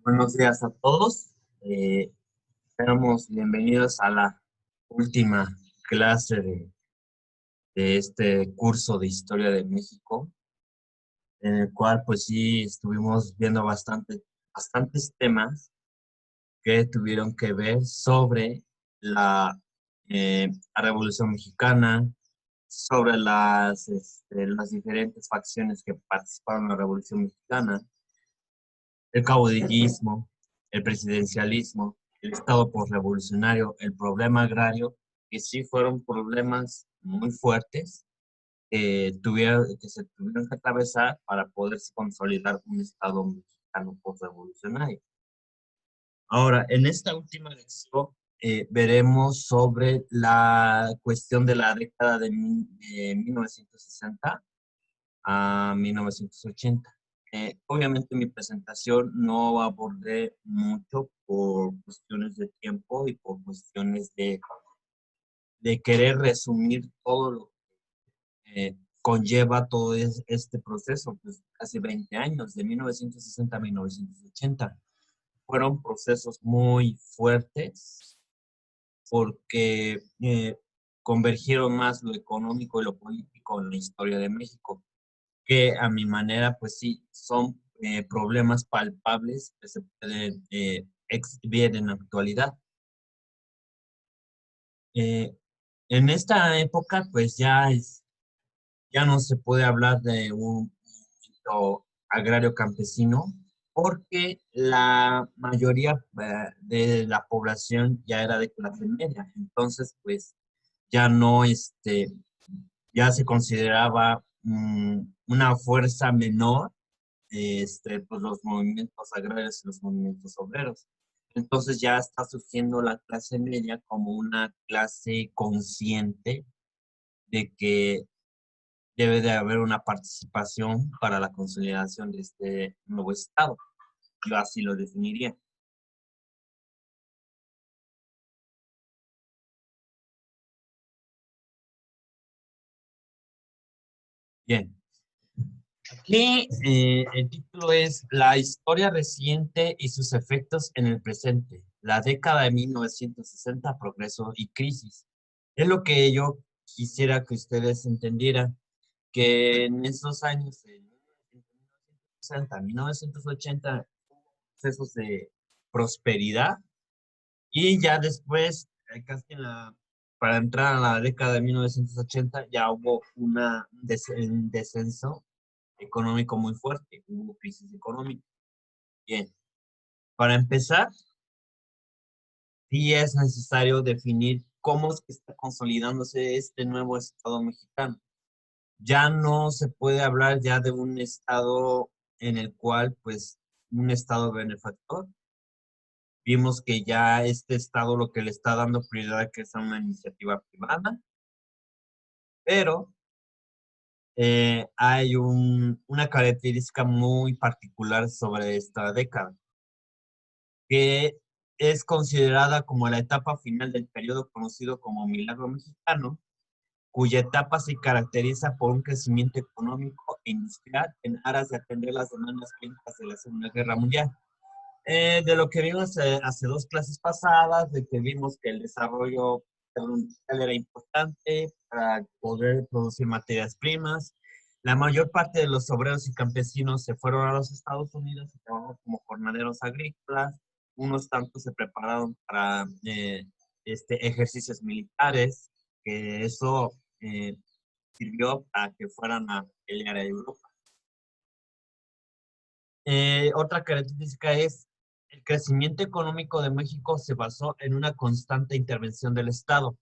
Buenos días a todos. Seamos bienvenidos a la última clase de este curso de Historia de México, en el cual pues sí estuvimos viendo bastantes temas que tuvieron que ver sobre la, la Revolución Mexicana, sobre las diferentes facciones que participaron en la Revolución Mexicana, el caudillismo, el presidencialismo, el Estado postrevolucionario, el problema agrario, que sí fueron problemas muy fuertes que se tuvieron que atravesar para poderse consolidar un Estado mexicano postrevolucionario. Ahora, en esta última lección veremos sobre la cuestión de la década de 1960 a 1980. Obviamente mi presentación no abordé mucho por cuestiones de tiempo y por cuestiones de querer resumir todo lo que conlleva todo este proceso, pues casi 20 años, de 1960 a 1980. Fueron procesos muy fuertes porque convergieron más lo económico y lo político en la historia de México, que a mi manera, pues sí, son problemas palpables que se pueden exhibir en la actualidad. Eh, en esta época, pues ya no se puede hablar de un movimiento agrario campesino, porque la mayoría de la población ya era de clase media. Entonces, pues ya no, ya se consideraba una fuerza menor, pues los movimientos agrarios y los movimientos obreros. Entonces ya está surgiendo la clase media como una clase consciente de que debe de haber una participación para la consolidación de este nuevo Estado. Yo así lo definiría. Bien, aquí el título es La historia reciente y sus efectos en el presente. La década de 1960, progreso y crisis. Es lo que yo quisiera que ustedes entendieran, que en esos años, en 1960, 1980, hubo procesos de prosperidad y ya después, para entrar a la década de 1980, ya hubo un descenso económico muy fuerte, hubo crisis económica. Bien, para empezar, sí es necesario definir cómo es que está consolidándose este nuevo Estado mexicano. Ya no se puede hablar ya de un Estado en el cual, pues, un Estado benefactor. Vimos que ya este Estado lo que le está dando prioridad que es a una iniciativa privada, pero hay una característica muy particular sobre esta década, que es considerada como la etapa final del periodo conocido como Milagro Mexicano, cuya etapa se caracteriza por un crecimiento económico e industrial en aras de atender las demandas clínicas de la Segunda Guerra Mundial. De lo que vimos hace dos clases pasadas, de que vimos que el desarrollo industrial era importante para poder producir materias primas. La mayor parte de los obreros y campesinos se fueron a los Estados Unidos y trabajaron como jornaleros agrícolas. Unos tantos se prepararon para ejercicios militares, que eso sirvió para que fueran a pelear a Europa. Otra característica es el crecimiento económico de México se basó en una constante intervención del Estado,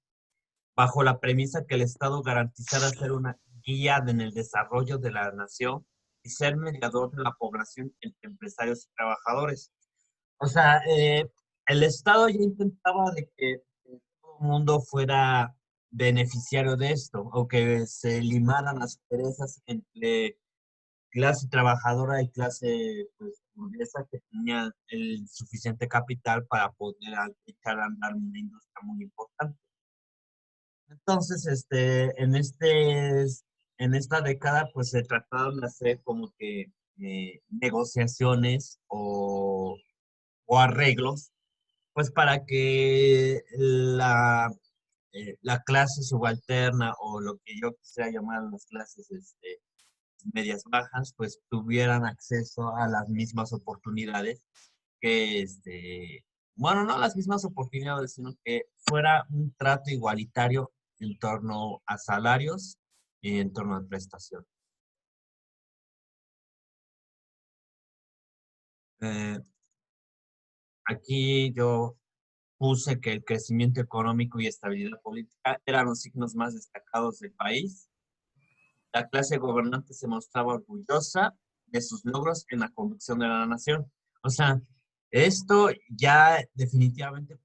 bajo la premisa que el Estado garantizara ser una guía en el desarrollo de la nación y ser mediador de la población entre empresarios y trabajadores. O sea, el Estado ya intentaba de que todo el mundo fuera beneficiario de esto, o que se limaran las perezas entre clase trabajadora y clase pues, burguesa que tenía el suficiente capital para poder echar a andar una industria muy importante. Entonces, en esta década, pues se trataron de hacer como que negociaciones o o arreglos, pues para que la clase subalterna o lo que yo quisiera llamar las clases medias bajas, pues tuvieran acceso a las mismas oportunidades que, bueno, no las mismas oportunidades, sino que fuera un trato igualitario en torno a salarios y en torno a prestación. Eh, Aquí yo puse que el crecimiento económico y estabilidad política eran los signos más destacados del país. La clase gobernante se mostraba orgullosa de sus logros en la conducción de la nación. O sea, esto ya definitivamente,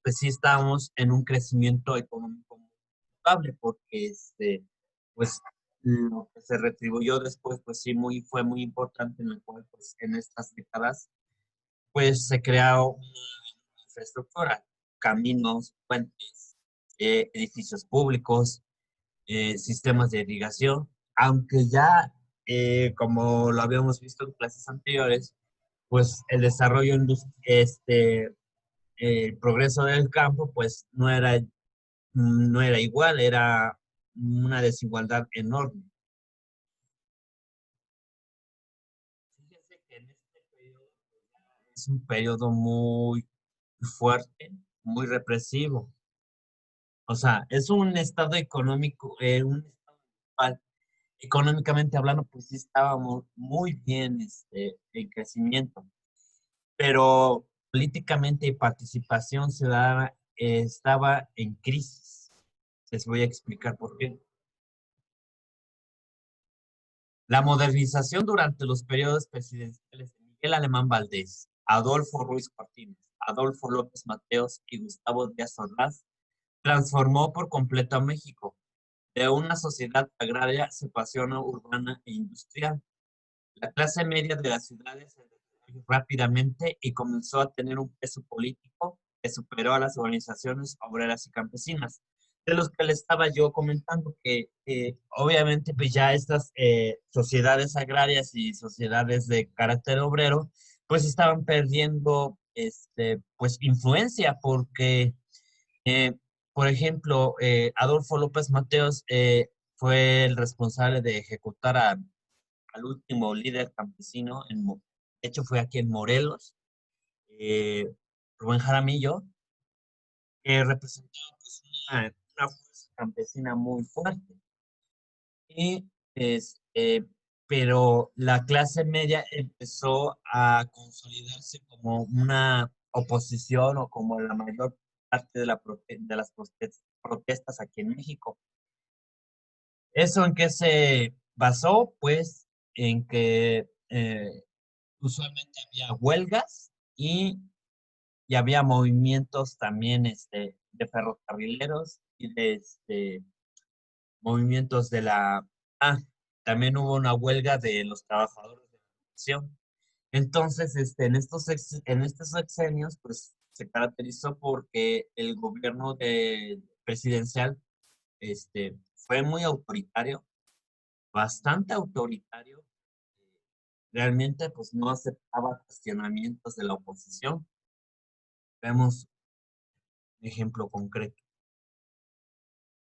pues sí estábamos en un crecimiento económico muy notable, porque pues lo que se retribuyó después, pues sí, fue muy importante, en el cual, pues en estas décadas, pues se creó una infraestructura, caminos, puentes, edificios públicos, sistemas de irrigación, aunque ya, como lo habíamos visto en clases anteriores, pues el desarrollo, el progreso del campo, pues no era igual, era una desigualdad enorme. Fíjense que en este periodo es un periodo muy fuerte, muy represivo. O sea, es un estado económico, un estado actual, económicamente hablando, pues sí estábamos muy bien en crecimiento, pero políticamente y participación ciudadana estaba en crisis. Les voy a explicar por qué. La modernización durante los periodos presidenciales de Miguel Alemán Valdés, Adolfo Ruiz Cortines, Adolfo López Mateos y Gustavo Díaz Ordaz transformó por completo a México de una sociedad agraria se pasó a una urbana e industrial. La clase media de las ciudades se desarrolló rápidamente y comenzó a tener un peso político que superó a las organizaciones obreras y campesinas, de los que le estaba yo comentando que obviamente pues ya estas sociedades agrarias y sociedades de carácter obrero pues estaban perdiendo pues influencia porque eh, por ejemplo, Adolfo López Mateos fue el responsable de ejecutar al último líder campesino, de hecho fue aquí en Morelos, eh, Rubén Jaramillo, que representaba pues, una fuerza campesina muy fuerte. Y, pero la clase media empezó a consolidarse como una oposición o como la mayor parte de las protestas aquí en México. ¿Eso en qué se basó? Pues en que usualmente había huelgas y había movimientos también de ferrocarrileros y de movimientos de la... Ah, también hubo una huelga de los trabajadores de la educación. Entonces, en estos sexenios, pues se caracterizó porque el gobierno presidencial fue muy autoritario, bastante autoritario. Realmente, pues no aceptaba cuestionamientos de la oposición. Vemos un ejemplo concreto.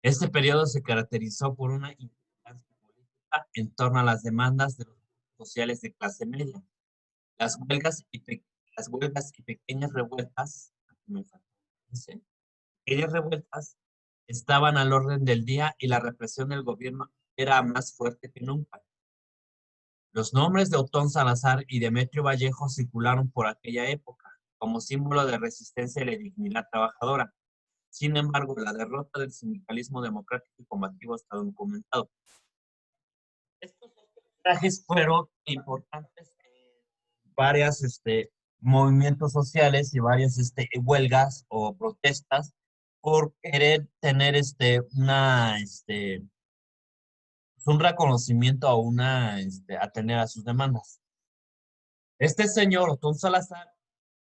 Este periodo se caracterizó por una importancia política en torno a las demandas de los sociales de clase media. Las huelgas las huelgas y pequeñas revueltas, aquí me falta, dice, pequeñas revueltas estaban al orden del día y la represión del gobierno era más fuerte que nunca. Los nombres de Otón Salazar y Demetrio Vallejo circularon por aquella época como símbolo de resistencia y de dignidad trabajadora. Sin embargo, la derrota del sindicalismo democrático y combativo está documentado. Estos trajes fueron importantes en varios movimientos sociales y varias huelgas o protestas por querer tener un reconocimiento a atender a sus demandas. Este señor, Otón Salazar,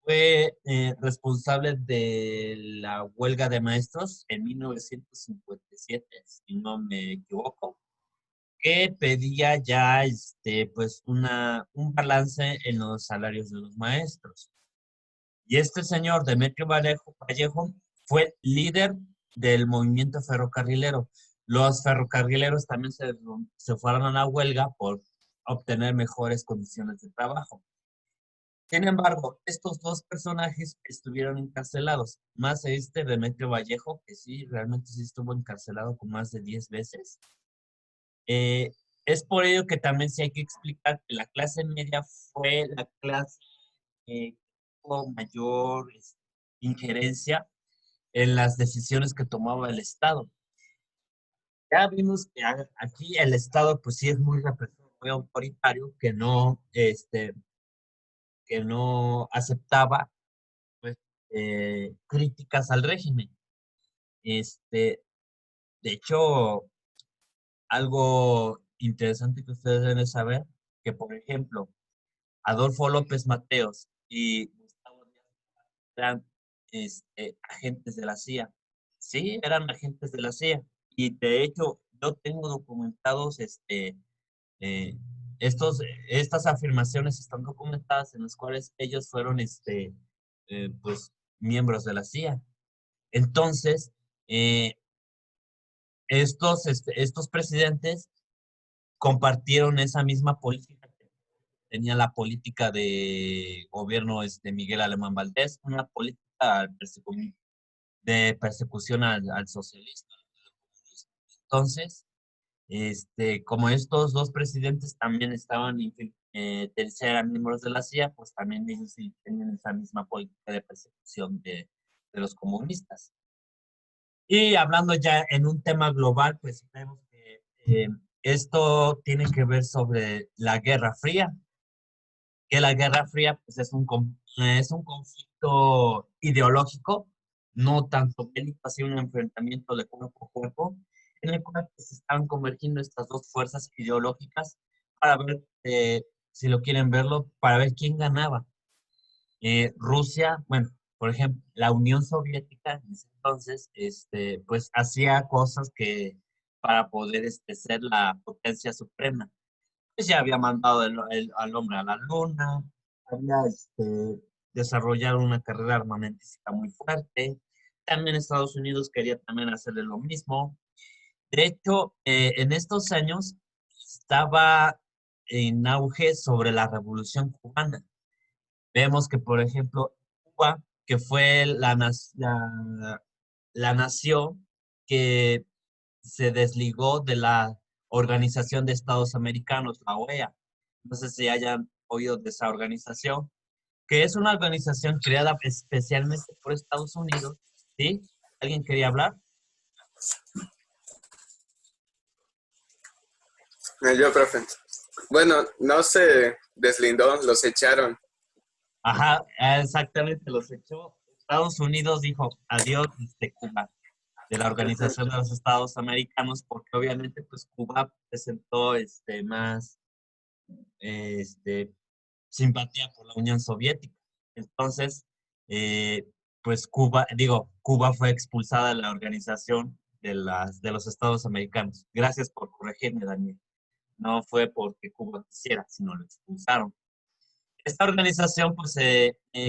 fue responsable de la huelga de maestros en 1957, si no me equivoco, que pedía ya pues un balance en los salarios de los maestros. Y este señor, Demetrio Vallejo, fue líder del movimiento ferrocarrilero. Los ferrocarrileros también se fueron a la huelga por obtener mejores condiciones de trabajo. Sin embargo, estos dos personajes estuvieron encarcelados, más Demetrio Vallejo, que sí, realmente sí estuvo encarcelado con más de 10 veces. Eh, es por ello que también sí hay que explicar que la clase media fue la clase con mayor injerencia en las decisiones que tomaba el Estado. Ya vimos que aquí el Estado pues sí es muy represivo, muy autoritario, que no aceptaba pues, críticas al régimen. Este, de hecho, algo interesante que ustedes deben saber, que por ejemplo, Adolfo López Mateos y Gustavo Díaz eran agentes de la CIA. Sí, eran agentes de la CIA. Y de hecho, yo tengo documentados eh, estas afirmaciones están documentadas en las cuales ellos fueron pues miembros de la CIA. Entonces, eh, estos presidentes compartieron esa misma política. Tenía la política de gobierno Miguel Alemán Valdés, una política de persecución al socialista. Entonces, como estos dos presidentes también eran miembros de la CIA, pues también ellos sí tenían esa misma política de persecución de los comunistas. Y hablando ya en un tema global, pues vemos que esto tiene que ver sobre la Guerra Fría, que la Guerra Fría pues es un conflicto ideológico, no tanto bélico, así un enfrentamiento de cuerpo a cuerpo, en el cual pues, se están convergiendo estas dos fuerzas ideológicas para ver, si lo quieren verlo, para ver quién ganaba. Rusia, bueno, por ejemplo, la Unión Soviética en ese entonces, pues hacía cosas que para poder ser la potencia suprema. Pues ya había mandado al hombre a la luna, había desarrollado una carrera armamentística muy fuerte. También Estados Unidos quería también hacerle lo mismo. De hecho, en estos años estaba en auge sobre la Revolución Cubana. Vemos que, por ejemplo, Cuba, que fue la nación que se desligó de la Organización de Estados Americanos, la OEA. No sé si hayan oído de esa organización, que es una organización creada especialmente por Estados Unidos. ¿Sí? ¿Alguien quería hablar? Yo, profe. Bueno, no se deslindó, los echaron. Ajá, exactamente, los echó. Estados Unidos dijo adiós de Cuba, de la Ujú. Organización de los Estados Americanos, porque obviamente pues Cuba presentó más este, simpatía por la Unión Soviética. Entonces, eh, pues Cuba fue expulsada de la organización de los Estados Americanos. Gracias por corregirme, Daniel. No fue porque Cuba quisiera, sino lo expulsaron. Esta organización pues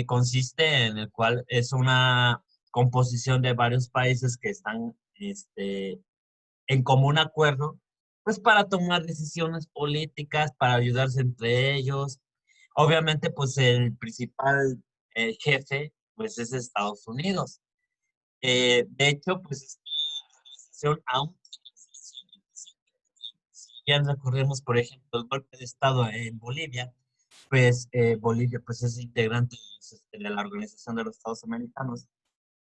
consiste en el cual es una composición de varios países que están en común acuerdo, pues para tomar decisiones políticas, para ayudarse entre ellos. Obviamente, pues el principal jefe, pues es Estados Unidos. De hecho, pues esta organización aún, ya recordemos, por ejemplo, el golpe de Estado en Bolivia, pues Bolivia pues es integrante de la Organización de los Estados Americanos.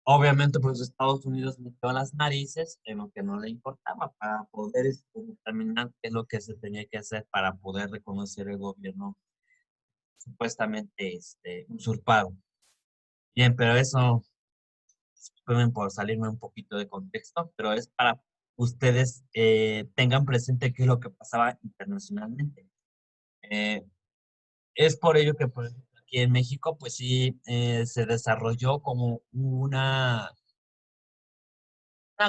Obviamente, pues Estados Unidos metió las narices en lo que no le importaba para poder determinar qué es lo que se tenía que hacer para poder reconocer el gobierno supuestamente usurpado. Bien, pero eso, disculpen por salirme un poquito de contexto, pero es para ustedes tengan presente qué es lo que pasaba internacionalmente. Eh, es por ello que, por ejemplo, aquí en México, pues sí, se desarrolló como una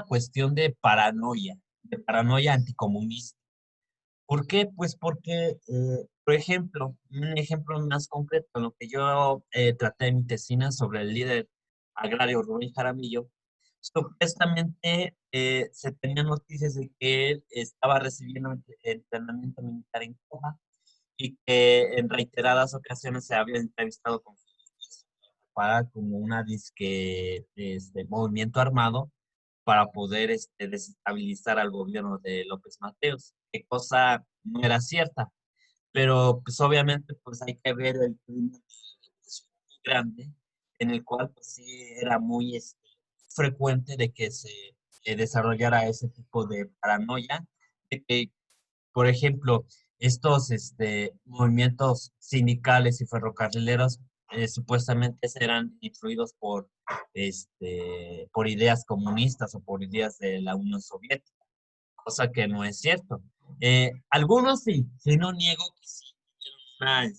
cuestión de paranoia anticomunista. ¿Por qué? Pues porque, por ejemplo, un ejemplo más concreto, lo que yo traté en mi tesina sobre el líder agrario Rubén Jaramillo, supuestamente se tenían noticias de que él estaba recibiendo entrenamiento militar en Cuba y que en reiteradas ocasiones se había entrevistado con para como una disque movimiento armado para poder desestabilizar al gobierno de López Mateos, qué cosa no era cierta, pero pues obviamente pues hay que ver el clima muy grande en el cual pues sí era muy frecuente de que se desarrollara ese tipo de paranoia, de que por ejemplo, estos movimientos sindicales y ferrocarrileros supuestamente eran influidos por ideas comunistas o por ideas de la Unión Soviética, cosa que no es cierto. Algunos sí, sí no niego que sí, una,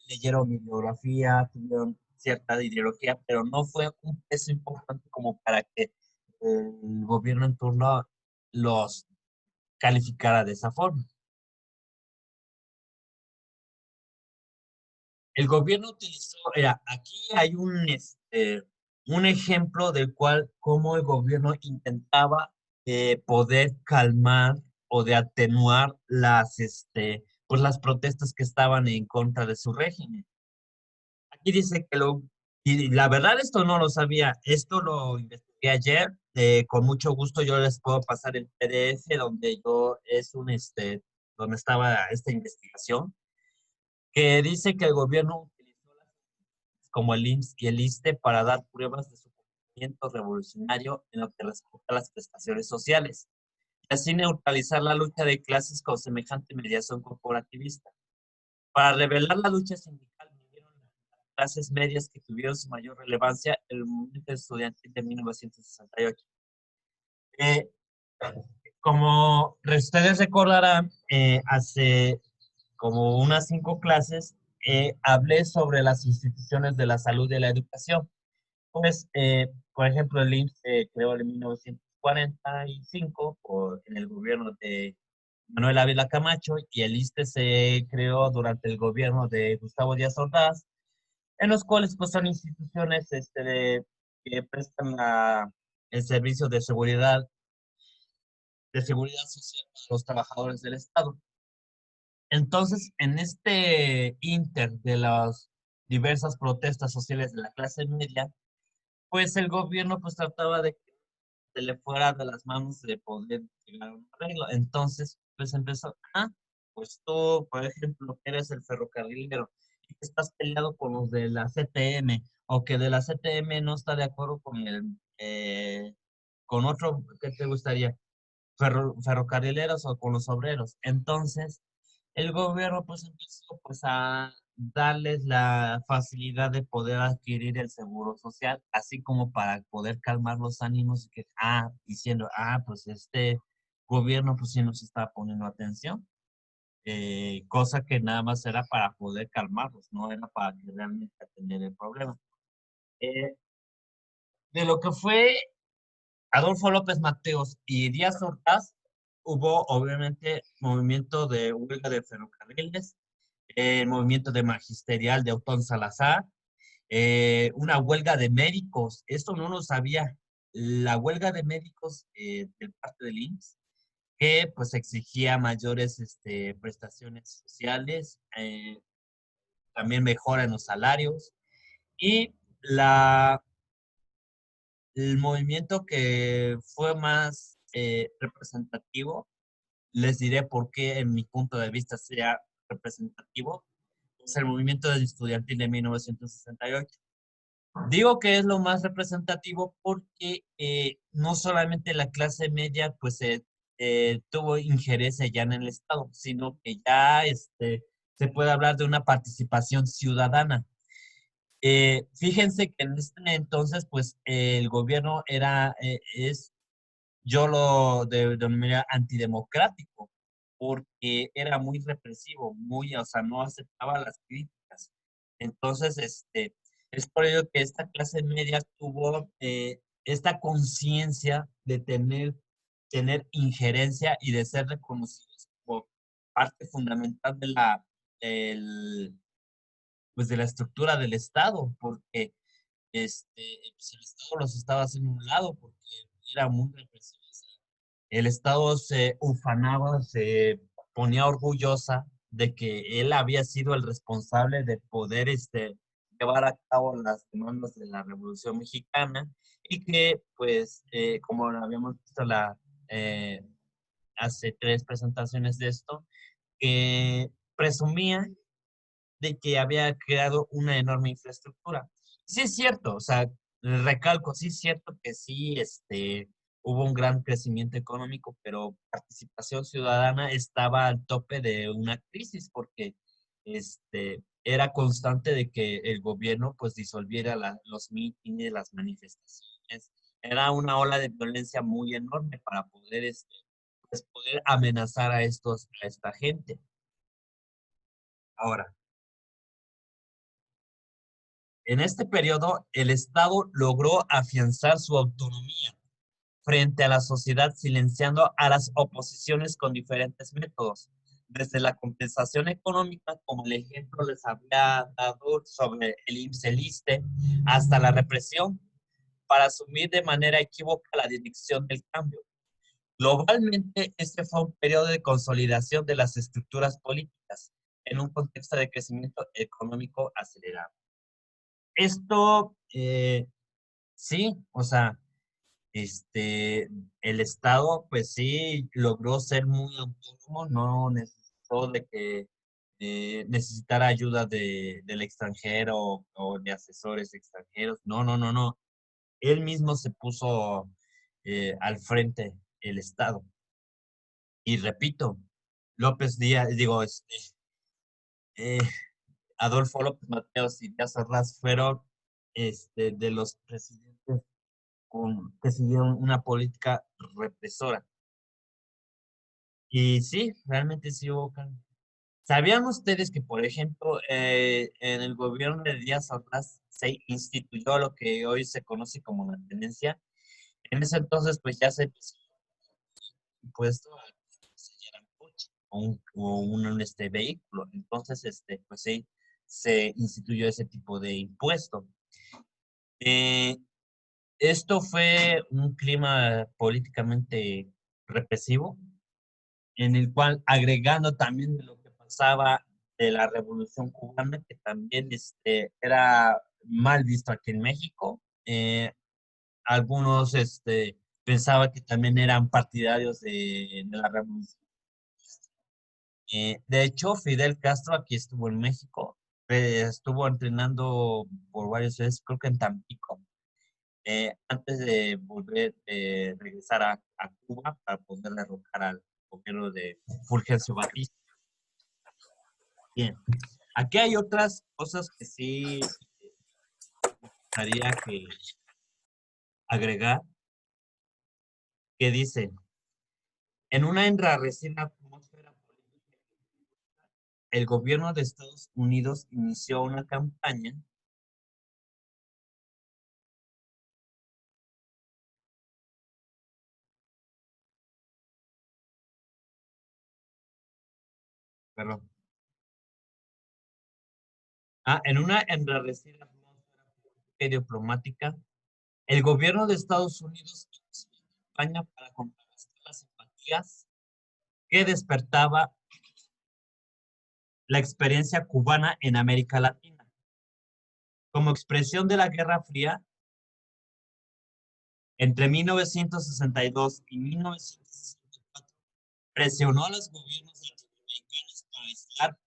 leyeron bibliografía, tuvieron cierta ideología, pero no fue un peso importante como para que el gobierno en turno los calificara de esa forma. El gobierno utilizó, aquí hay un ejemplo del cual cómo el gobierno intentaba poder calmar o de atenuar pues las protestas que estaban en contra de su régimen. Aquí dice y la verdad esto no lo sabía, esto lo investigué ayer, con mucho gusto yo les puedo pasar el PDF donde donde estaba esta investigación, que dice que el gobierno utilizó como el IMSS y el ISSSTE para dar pruebas de su comportamiento revolucionario en lo que respecta a las prestaciones sociales, y así neutralizar la lucha de clases con semejante mediación corporativista. Para revelar la lucha sindical, vivieron las clases medias que tuvieron su mayor relevancia en el movimiento estudiantil de 1968. Eh, Como ustedes recordarán, hace como unas 5 clases hablé sobre las instituciones de la salud y de la educación. Pues, por ejemplo, el IMSS se creó en 1945 en el gobierno de Manuel Ávila Camacho y el ISSSTE se creó durante el gobierno de Gustavo Díaz Ordaz, en los cuales pues, son instituciones que prestan el servicio de seguridad social para los trabajadores del Estado. Entonces, en este inter de las diversas protestas sociales de la clase media, pues el gobierno pues trataba de que se le fuera de las manos de poder llegar a un arreglo. Entonces, pues empezó, pues tú, por ejemplo, que eres el ferrocarrilero y que estás peleado con los de la CTM o que de la CTM no está de acuerdo con otro, ¿qué te gustaría? Ferrocarrileros o con los obreros. Entonces, el gobierno pues empezó pues a darles la facilidad de poder adquirir el seguro social, así como para poder calmar los ánimos y que, diciendo, pues este gobierno pues sí nos está poniendo atención, cosa que nada más era para poder calmarlos, no era para que realmente atender el problema. Eh, de lo que fue Adolfo López Mateos y Díaz Ordaz, hubo obviamente movimiento de huelga de ferrocarriles, el movimiento de magisterial de Otón Salazar, una huelga de médicos, esto no lo sabía, la huelga de médicos del parte del IMSS, que pues exigía mayores prestaciones sociales, también mejora en los salarios, y el movimiento que fue más representativo, les diré por qué en mi punto de vista sea representativo, es el movimiento estudiantil de 1968. Digo que es lo más representativo porque no solamente la clase media pues tuvo injerencia ya en el Estado, sino que ya se puede hablar de una participación ciudadana. Fíjense que en este entonces pues el gobierno yo lo denominaría antidemocrático, porque era muy represivo, o sea, no aceptaba las críticas. Entonces, es por ello que esta clase media tuvo esta conciencia de tener injerencia y de ser reconocidos parte fundamental de pues de la estructura del Estado, porque pues el Estado los estaba haciendo a un lado, porque era muy represivo. El Estado se ufanaba, se ponía orgullosa de que él había sido el responsable de poder llevar a cabo las demandas de la Revolución Mexicana y que, pues, como lo habíamos visto eh, hace 3 presentaciones de esto, que presumía de que había creado una enorme infraestructura. Sí es cierto, o sea, recalco, sí es cierto que sí, hubo un gran crecimiento económico, pero participación ciudadana estaba al tope de una crisis porque era constante de que el gobierno pues disolviera los mítines, las manifestaciones. Era una ola de violencia muy enorme para poder, pues, poder amenazar a esta gente. Ahora, en este periodo, el Estado logró afianzar su autonomía frente a la sociedad, silenciando a las oposiciones con diferentes métodos, desde la compensación económica, como el ejemplo les había dado sobre el IMSS, el ISSSTE, hasta la represión, para asumir de manera equívoca la dirección del cambio. Globalmente, este fue un periodo de consolidación de las estructuras políticas en un contexto de crecimiento económico acelerado. Esto, sí, o sea, el Estado, pues sí, logró ser muy autónomo, no necesitó de que necesitara ayuda del extranjero o de asesores extranjeros. No, no, no, no. Él mismo se puso al frente el Estado. Y repito, López Díaz, digo, eh, Adolfo López Mateos y Díaz Ordaz fueron de los presidentes que siguieron una política represora. Y sí, realmente sí hubo cambio. ¿Sabían ustedes que, por ejemplo, en el gobierno de Díaz Ordaz se instituyó lo que hoy se conoce como la tenencia? En ese entonces, pues ya se puso impuesto a que se llevaran coche o un vehículo. Entonces, pues sí, se instituyó ese tipo de impuesto. Eh, Esto fue un clima políticamente represivo, en el cual, agregando también de lo que pasaba de la Revolución Cubana, que también era mal visto aquí en México. Algunos pensaban que también eran partidarios de la Revolución. De hecho, Fidel Castro aquí estuvo en México, estuvo entrenando por varios meses, creo que en Tampico, antes de regresar a Cuba para poder derrocar al gobierno de Fulgencio Batista. Bien, aquí hay otras cosas que sí me gustaría agregar, que dice, en una enrarecida atmósfera política, el gobierno de Estados Unidos inició una campaña. Perdón. En una enrarecida atmósfera política y diplomática, el gobierno de Estados Unidos inició una campaña para contrarrestar las simpatías que despertaba la experiencia cubana en América Latina. Como expresión de la Guerra Fría, entre 1962 y 1964, presionó a los gobiernos latinoamericanos para aislar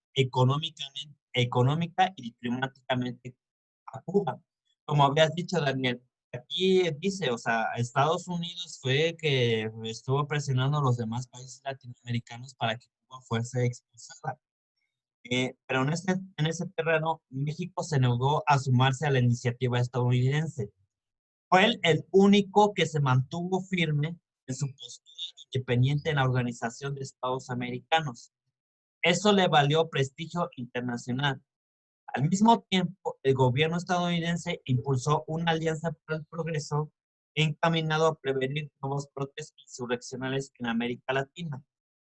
económica y diplomáticamente a Cuba. Como habías dicho, Daniel, aquí dice, o sea, Estados Unidos fue que estuvo presionando a los demás países latinoamericanos para que Cuba fuese expulsada. Pero en ese terreno, México se negó a sumarse a la iniciativa estadounidense. Fue el único que se mantuvo firme en su postura independiente en la Organización de Estados Americanos. Eso le valió prestigio internacional. Al mismo tiempo, el gobierno estadounidense impulsó una alianza para el progreso encaminado a prevenir nuevos brotes insurreccionales en América Latina.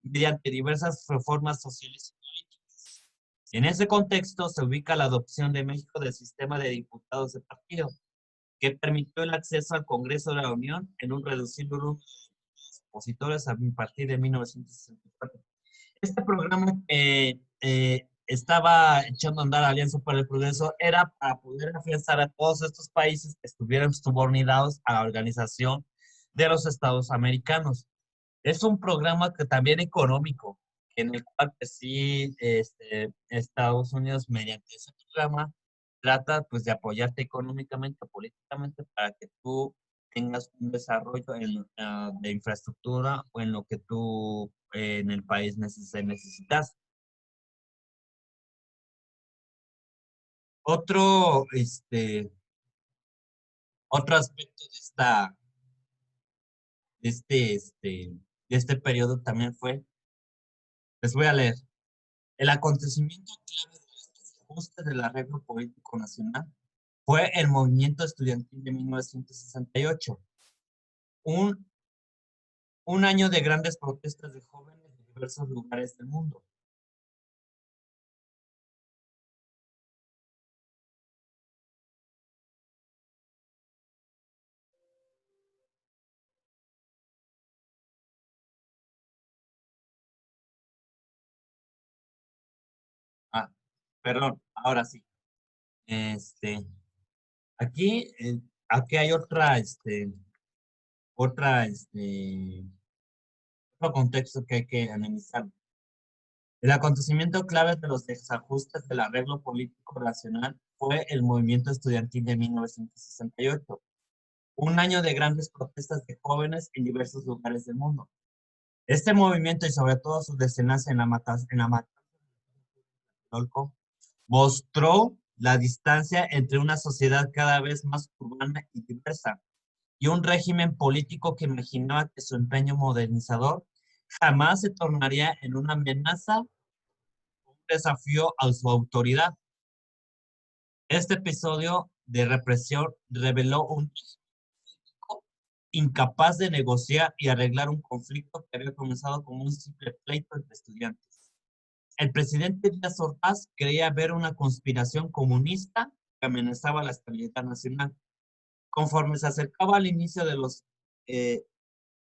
mediante diversas reformas sociales y políticas. En ese contexto se ubica la adopción de México del sistema de diputados de partido, que permitió el acceso al Congreso de la Unión en un reducido número de opositores a partir de 1964. Este programa que estaba echando a andar Alianza para el Progreso era para poder afianzar a todos estos países que estuvieran subordinados a la Organización de los Estados Americanos. Es un programa que también económico, en el cual pues, sí, Estados Unidos mediante ese programa trata pues de apoyarte económicamente, políticamente, para que tú tengas un desarrollo de infraestructura o en lo que tú en el país necesitas. Otro, otro aspecto de este periodo también fue, les voy a leer, el acontecimiento clave de los ajustes del arreglo político nacional fue el movimiento estudiantil de 1968, un, un año de grandes protestas de jóvenes de diversos lugares del mundo. Ah, perdón, ahora sí. Este, aquí, aquí hay otra, otro contexto que hay que analizar. El acontecimiento clave de los desajustes del arreglo político nacional fue el movimiento estudiantil de 1968, un año de grandes protestas de jóvenes en diversos lugares del mundo. Este movimiento y sobre todo su desenlace en la matanza de Tlatelolco mostró la distancia entre una sociedad cada vez más urbana y diversa y un régimen político que imaginaba que su empeño modernizador jamás se tornaría en una amenaza, un desafío a su autoridad. Este episodio de represión reveló un México incapaz de negociar y arreglar un conflicto que había comenzado como un simple pleito entre estudiantes. El presidente Díaz Ordaz creía ver una conspiración comunista que amenazaba la estabilidad nacional. Conforme se acercaba al inicio eh,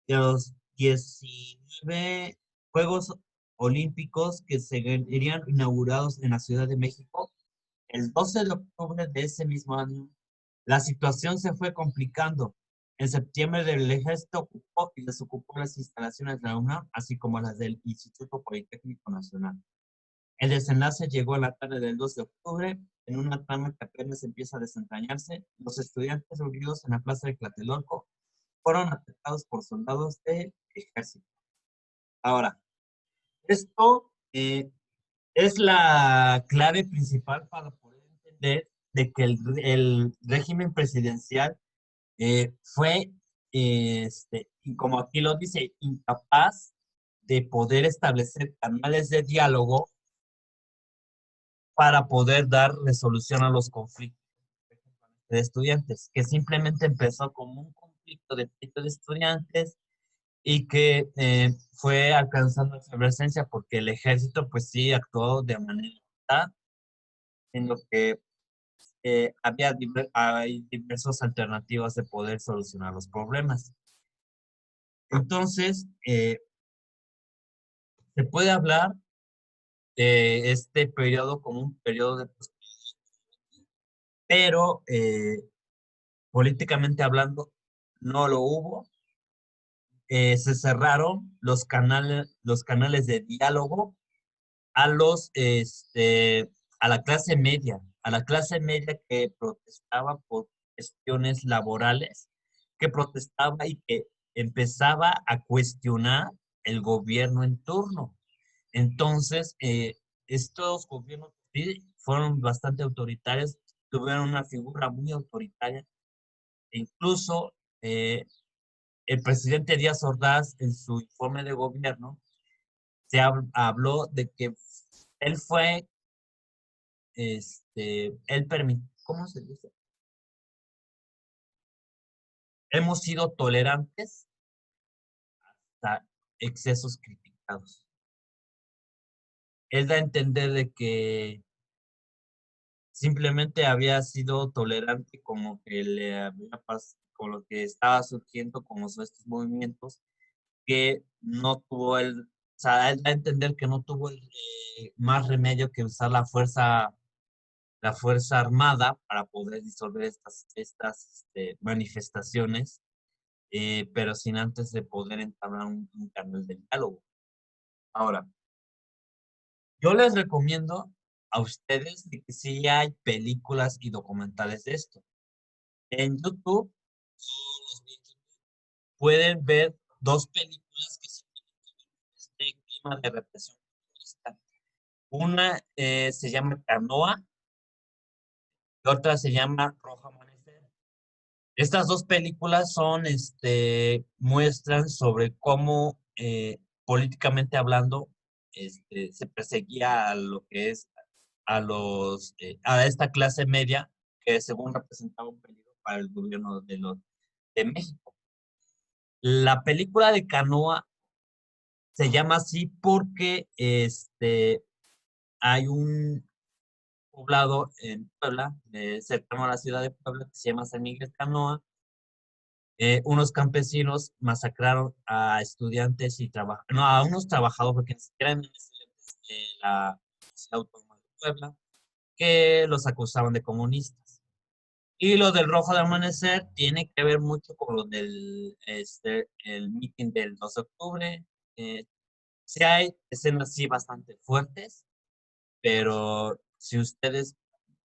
de los 19 Juegos Olímpicos que serían inaugurados en la Ciudad de México, el 12 de octubre de ese mismo año, la situación se fue complicando. En septiembre el ejército ocupó y desocupó las instalaciones de la UNAM, así como las del Instituto Politécnico Nacional. El desenlace llegó a la tarde del 2 de octubre, en una trama que apenas empieza a desentrañarse. Los estudiantes reunidos en la plaza de Tlatelolco fueron atacados por soldados del ejército. Ahora, esto es la clave principal para poder entender de que el régimen presidencial fue, y como aquí lo dice, incapaz de poder establecer canales de diálogo para poder dar resolución a los conflictos de estudiantes, que simplemente empezó como un conflicto de estudiantes y que fue alcanzando efervescencia porque el ejército pues sí actuó de manera en lo que hay diversas alternativas de poder solucionar los problemas. Entonces, se puede hablar de este periodo como un periodo de pero políticamente hablando no lo hubo. Se cerraron los canales de diálogo a a la clase media que protestaba por cuestiones laborales, que protestaba y que empezaba a cuestionar el gobierno en turno. Entonces, estos gobiernos sí, fueron bastante autoritarios, tuvieron una figura muy autoritaria, e incluso el presidente Díaz Ordaz, en su informe de gobierno, habló de que él fue, él permitió, ¿cómo se dice? Hemos sido tolerantes hasta excesos críticos. pecados. Él da a entender de que simplemente había sido tolerante con lo que con lo que estaba surgiendo, con estos movimientos, que no tuvo o sea, él da a entender que no tuvo más remedio que usar la fuerza armada para poder disolver estas manifestaciones, pero sin antes de poder entablar un canal de diálogo. Ahora, yo les recomiendo a ustedes de que sí hay películas y documentales de esto. En YouTube pueden ver dos películas que se este clima de represión comunista. Una se llama Canoa y otra se llama Rojo Amanecer. Estas dos películas muestran sobre cómo políticamente hablando se perseguía a lo que es a esta clase media que según representaba un peligro para el gobierno de México. La película de Canoa se llama así porque hay un poblado en Puebla, cercano a la ciudad de Puebla, que se llama San Miguel Canoa. Unos campesinos masacraron a estudiantes no, a unos trabajadores, porque ni siquiera eran estudiantes de la Universidad Autónoma de Puebla, que los acusaban de comunistas. Y lo del Rojo de Amanecer tiene que ver mucho con lo del el mitin del 2 de octubre. Sí hay escenas sí bastante fuertes, pero si ustedes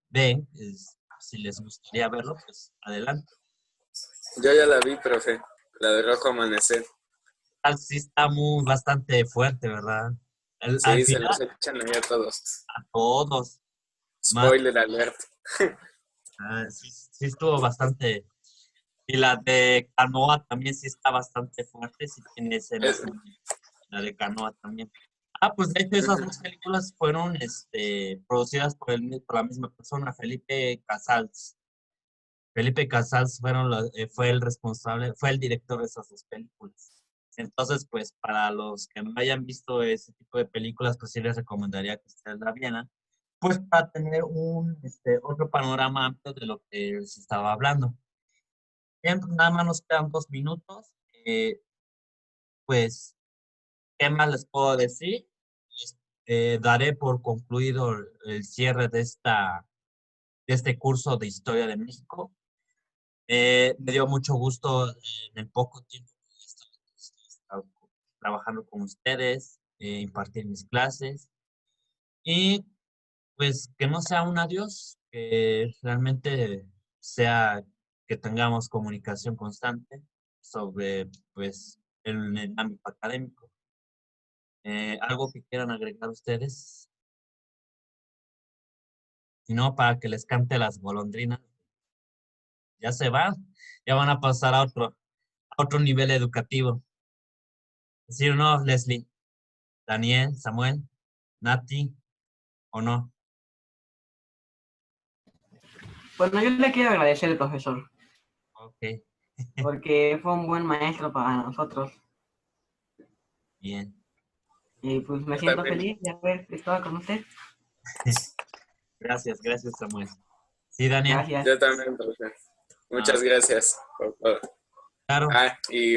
ven, si les gustaría verlo, pues adelante. Yo ya la vi, profe, la de Rojo Amanecer. Sí está bastante fuerte, ¿verdad? Al Sí, se final, los echan ahí a todos. a todos, más, Spoiler alert. sí, sí estuvo bastante. Y la de Canoa también sí está bastante fuerte, sí tiene escenas, Es- la de Canoa también. Ah, pues de hecho esas dos películas fueron producidas por la misma persona, Felipe Casals. Felipe Casals fue el responsable, fue el director de esas dos películas. Entonces, pues para los que no hayan visto ese tipo de películas, pues sí les recomendaría que ustedes la vieran, pues para tener otro panorama amplio de lo que se estaba hablando. Bien, pues nada más nos quedan 2 minutos. Pues, ¿qué más les puedo decir? Daré por concluido el cierre de este curso de Historia de México. Me dio mucho gusto en el poco tiempo que he estado trabajando con ustedes, impartir mis clases y pues que no sea un adiós, que realmente sea que tengamos comunicación constante sobre pues el ámbito académico. ¿Algo que quieran agregar ustedes? Si no, para que les cante las golondrinas. Ya se van, ya van a pasar a otro nivel educativo. ¿Sí o no, Leslie? Daniel, Samuel, Nati, ¿o no? Bueno, yo le quiero agradecer al profesor, Ok, porque fue un buen maestro para nosotros. bien. Y pues me Yo siento también, feliz de haber estado con usted. Gracias, gracias, Samuel. Sí, Daniel, Gracias. yo también, profe. ah, Muchas gracias por todo. claro. Ah, y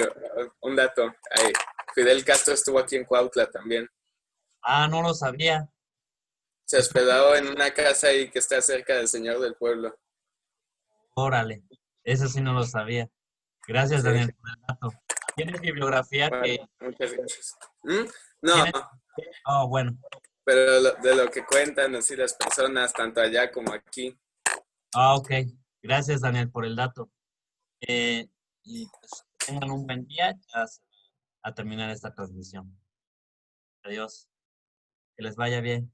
un dato. Fidel Castro estuvo aquí en Cuautla también. Ah, no lo sabía. Se Esto, hospedó en una casa ahí que está cerca del Señor del Pueblo. órale, eso sí no lo sabía. Gracias, Sí, Daniel, por el dato. ¿Tienes bibliografía bueno, que muchas gracias. No, tienes? Oh, bueno. pero de lo que cuentan así las personas, tanto allá como aquí. Ah, ok. Gracias, Daniel, por el dato. Y pues que tengan un buen día. Ya se va a terminar esta transmisión. Adiós. Que les vaya bien.